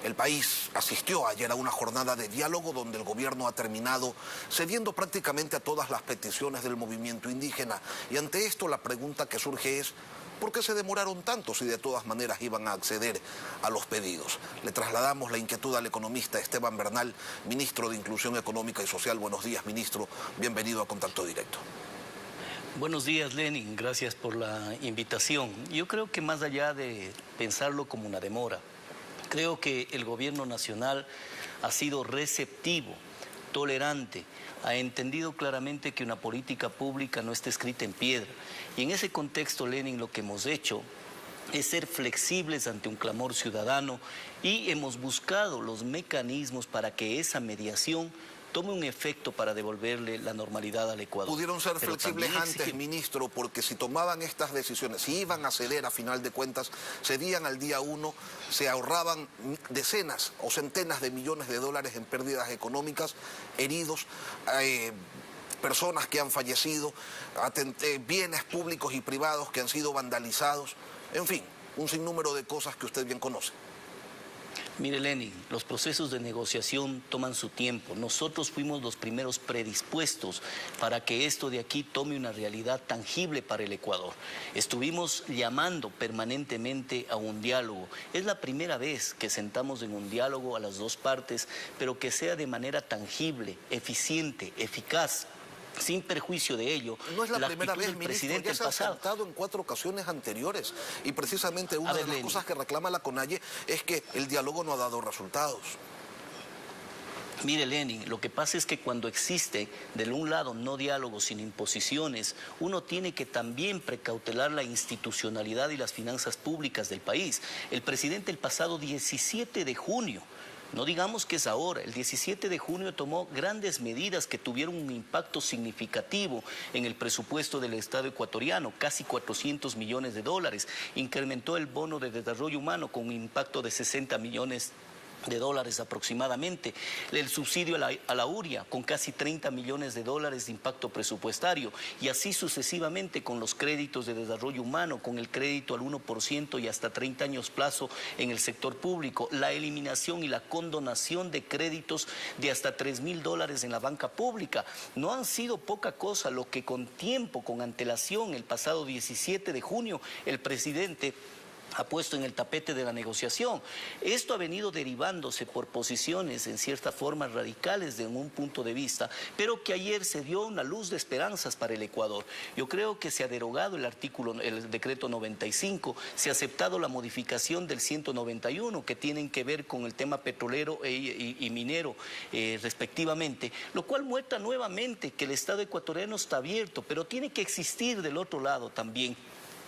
El país asistió ayer a una jornada de diálogo donde el gobierno ha terminado cediendo prácticamente a todas las peticiones del movimiento indígena. Y ante esto la pregunta que surge es: ¿por qué se demoraron tanto si de todas maneras iban a acceder a los pedidos? Le trasladamos la inquietud al economista Esteban Bernal, ministro de Inclusión Económica y Social. Buenos días, ministro. Bienvenido a Contacto Directo. Buenos días, Lenin. Gracias por la invitación. Yo creo que más allá de pensarlo como una demora, creo que el gobierno nacional ha sido receptivo, tolerante, ha entendido claramente que una política pública no está escrita en piedra. Y en ese contexto, Lenin, lo que hemos hecho es ser flexibles ante un clamor ciudadano y hemos buscado los mecanismos para que esa mediación tome un efecto para devolverle la normalidad al Ecuador. Pudieron ser flexibles antes, ministro, porque si tomaban estas decisiones, si iban a ceder a final de cuentas, cedían al día 1, se ahorraban decenas o centenas de millones de dólares en pérdidas económicas, heridos, personas que han fallecido, bienes públicos y privados que han sido vandalizados, en fin, un sinnúmero de cosas que usted bien conoce. Mire, Lenin, los procesos de negociación toman su tiempo. Nosotros fuimos los primeros predispuestos para que esto de aquí tome una realidad tangible para el Ecuador. Estuvimos llamando permanentemente a un diálogo. Es la primera vez que sentamos en un diálogo a las dos partes, pero que sea de manera tangible, eficiente, eficaz, sin perjuicio de ello. No es la primera vez, ministro, ya se ha sentado en 4 ocasiones anteriores y precisamente una de las cosas que reclama la CONAIE es que el diálogo no ha dado resultados. Mire, Lenin, lo que pasa es que cuando existe, de un lado, no diálogo sin imposiciones, uno tiene que también precautelar la institucionalidad y las finanzas públicas del país. El presidente el pasado 17 de junio, no digamos que es ahora, el 17 de junio tomó grandes medidas que tuvieron un impacto significativo en el presupuesto del Estado ecuatoriano, casi 400 millones de dólares. Incrementó el bono de desarrollo humano con un impacto de 60 millones de dólares aproximadamente, el subsidio a la URIA con casi 30 millones de dólares de impacto presupuestario y así sucesivamente con los créditos de desarrollo humano, con el crédito al 1% y hasta 30 años plazo en el sector público, la eliminación y la condonación de créditos de hasta $3.000 en la banca pública. No han sido poca cosa lo que con tiempo, con antelación, el pasado 17 de junio, el presidente ha puesto en el tapete de la negociación. Esto ha venido derivándose por posiciones en cierta forma radicales de un punto de vista, pero que ayer se dio una luz de esperanzas para el Ecuador. Yo creo que se ha derogado el decreto 95, se ha aceptado la modificación del 191 que tienen que ver con el tema petrolero y minero respectivamente, lo cual muestra nuevamente que el Estado ecuatoriano está abierto, pero tiene que existir del otro lado también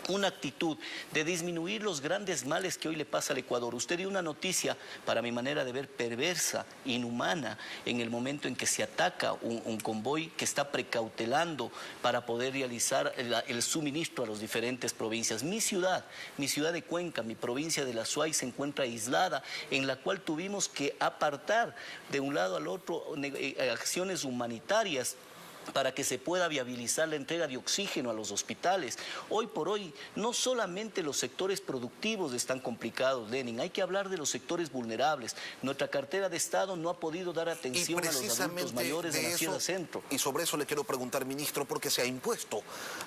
una actitud de disminuir los grandes males que hoy le pasa al Ecuador. Usted dio una noticia, para mi manera de ver, perversa, inhumana, en el momento en que se ataca un convoy que está precautelando para poder realizar el suministro a las diferentes provincias. Mi ciudad de Cuenca, mi provincia de La Suay se encuentra aislada, en la cual tuvimos que apartar de un lado al otro acciones humanitarias para que se pueda viabilizar la entrega de oxígeno a los hospitales. Hoy por hoy, no solamente los sectores productivos están complicados, Lenin, hay que hablar de los sectores vulnerables. Nuestra cartera de Estado no ha podido dar atención a los adultos mayores de la Sierra Centro. Y sobre eso le quiero preguntar, ministro, porque se ha impuesto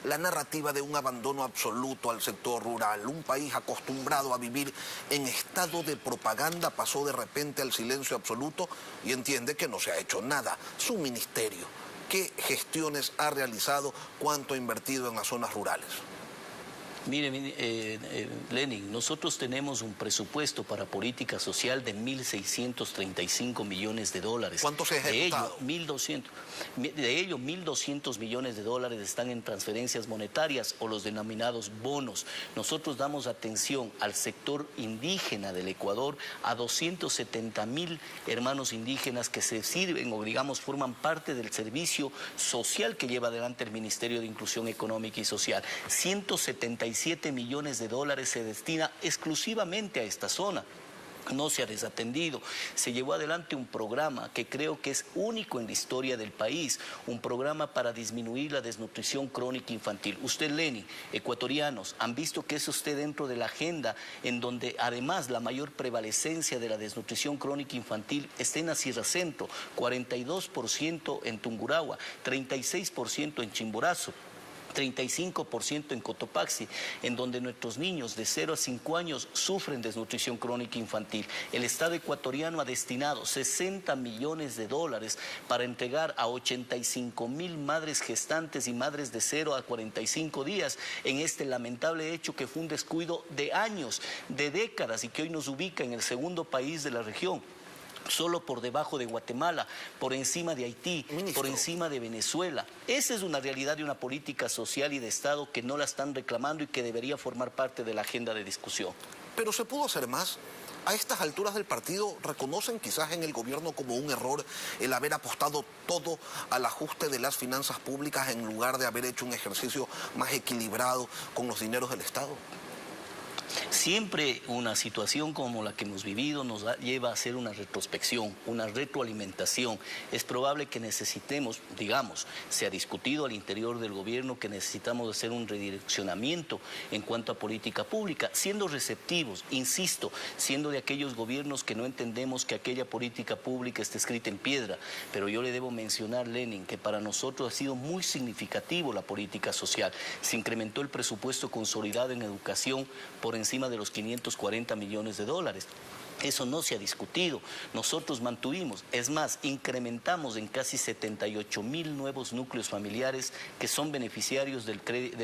la narrativa de un abandono absoluto al sector rural. Un país acostumbrado a vivir en estado de propaganda pasó de repente al silencio absoluto y entiende que no se ha hecho nada. Su ministerio, ¿qué gestiones ha realizado? ¿Cuánto ha invertido en las zonas rurales? Mire, Lenin, nosotros tenemos un presupuesto para política social de 1.635 millones de dólares. ¿Cuánto se ha ejecutado? De ello, 1.200 millones de dólares están en transferencias monetarias o los denominados bonos. Nosotros damos atención al sector indígena del Ecuador, a 270.000 hermanos indígenas que se sirven o, digamos, forman parte del servicio social que lleva adelante el Ministerio de Inclusión Económica y Social. 177 millones de dólares se destina exclusivamente a esta zona. no se ha desatendido. Se llevó adelante un programa que creo que es único en la historia del país, un programa para disminuir la desnutrición crónica infantil. Usted, Leni, ecuatorianos, han visto que eso esté dentro de la agenda, en donde además la mayor prevalecencia de la desnutrición crónica infantil está en la Sierra Centro, 42% en Tungurahua, 36% en Chimborazo, 35% en Cotopaxi, en donde nuestros niños de 0 a 5 años sufren desnutrición crónica infantil. El Estado ecuatoriano ha destinado 60 millones de dólares para entregar a 85.000 madres gestantes y madres de 0 a 45 días en este lamentable hecho que fue un descuido de años, de décadas, y que hoy nos ubica en el segundo país de la región, solo por debajo de Guatemala, por encima de Haití, Ministro, por encima de Venezuela. Esa es una realidad de una política social y de Estado que no la están reclamando y que debería formar parte de la agenda de discusión. ¿pero se pudo hacer más? A estas alturas del partido, ¿reconocen quizás en el gobierno como un error el haber apostado todo al ajuste de las finanzas públicas en lugar de haber hecho un ejercicio más equilibrado con los dineros del Estado? Siempre una situación como la que hemos vivido nos lleva a hacer una retrospección, una retroalimentación. Es probable que necesitemos, digamos, se ha discutido al interior del gobierno que necesitamos hacer un redireccionamiento en cuanto a política pública, siendo receptivos, insisto, siendo de aquellos gobiernos que no entendemos que aquella política pública esté escrita en piedra. Pero yo le debo mencionar, Lenin, que para nosotros ha sido muy significativo la política social. Se incrementó el presupuesto consolidado en educación por encima de los 540 millones de dólares. Eso no se ha discutido. Nosotros mantuvimos, es más, incrementamos en casi 78.000 nuevos núcleos familiares que son beneficiarios del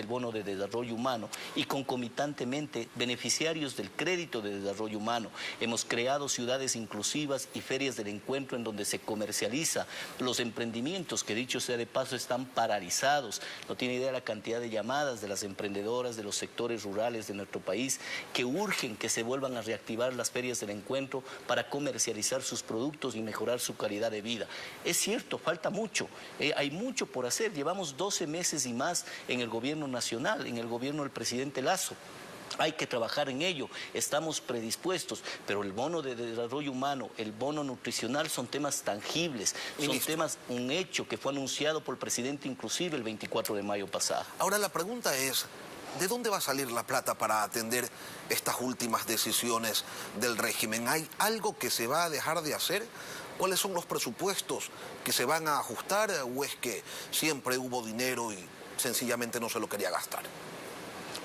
bono de desarrollo humano y concomitantemente beneficiarios del crédito de desarrollo humano. Hemos creado ciudades inclusivas y ferias del encuentro en donde se comercializa los emprendimientos que, dicho sea de paso, están paralizados. No tiene idea la cantidad de llamadas de las emprendedoras de los sectores rurales de nuestro país que urgen que se vuelvan a reactivar las ferias del encuentro para comercializar sus productos y mejorar su calidad de vida. Es cierto, falta mucho, hay mucho por hacer. Llevamos 12 meses y más en el gobierno nacional, en el gobierno del presidente Lasso. Hay que trabajar en ello, estamos predispuestos, pero el bono de desarrollo humano, el bono nutricional son temas tangibles, son temas, un hecho que fue anunciado por el presidente inclusive el 24 de mayo pasado. Ahora la pregunta es, ¿de dónde va a salir la plata para atender estas últimas decisiones del régimen? ¿Hay algo que se va a dejar de hacer? ¿Cuáles son los presupuestos que se van a ajustar? ¿O es que siempre hubo dinero y sencillamente no se lo quería gastar?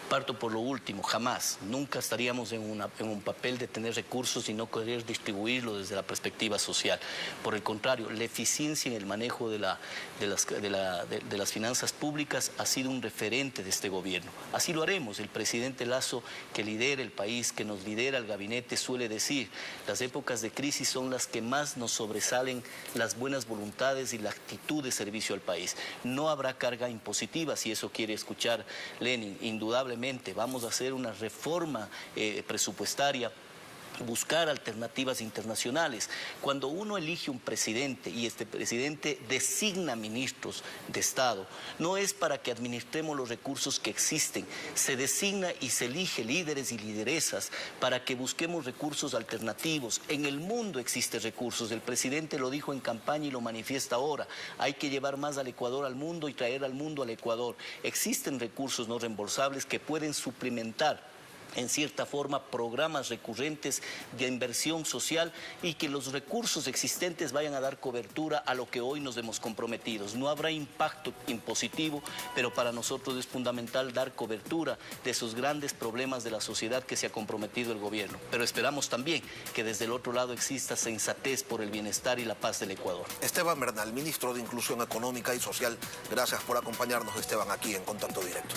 Parto por lo último, jamás, nunca estaríamos en un papel de tener recursos y no querer distribuirlo desde la perspectiva social. Por el contrario, la eficiencia en el manejo de las finanzas públicas ha sido un referente de este gobierno. Así lo haremos. El presidente Lasso, que lidera el país, que nos lidera el gabinete, suele decir, las épocas de crisis son las que más nos sobresalen las buenas voluntades y la actitud de servicio al país. No habrá carga impositiva, si eso quiere escuchar Lenin, indudablemente. Vamos a hacer una reforma presupuestaria, buscar alternativas internacionales. Cuando uno elige un presidente y este presidente designa ministros de Estado, no es para que administremos los recursos que existen, se designa y se elige líderes y lideresas para que busquemos recursos alternativos. En el mundo existen recursos, el presidente lo dijo en campaña y lo manifiesta ahora, hay que llevar más al Ecuador al mundo y traer al mundo al Ecuador. Existen recursos no reembolsables que pueden suplementar en cierta forma programas recurrentes de inversión social y que los recursos existentes vayan a dar cobertura a lo que hoy nos hemos comprometido. No habrá impacto impositivo, pero para nosotros es fundamental dar cobertura de esos grandes problemas de la sociedad que se ha comprometido el gobierno. Pero esperamos también que desde el otro lado exista sensatez por el bienestar y la paz del Ecuador. Esteban Bernal, ministro de Inclusión Económica y Social, gracias por acompañarnos, Esteban, aquí en Contacto Directo.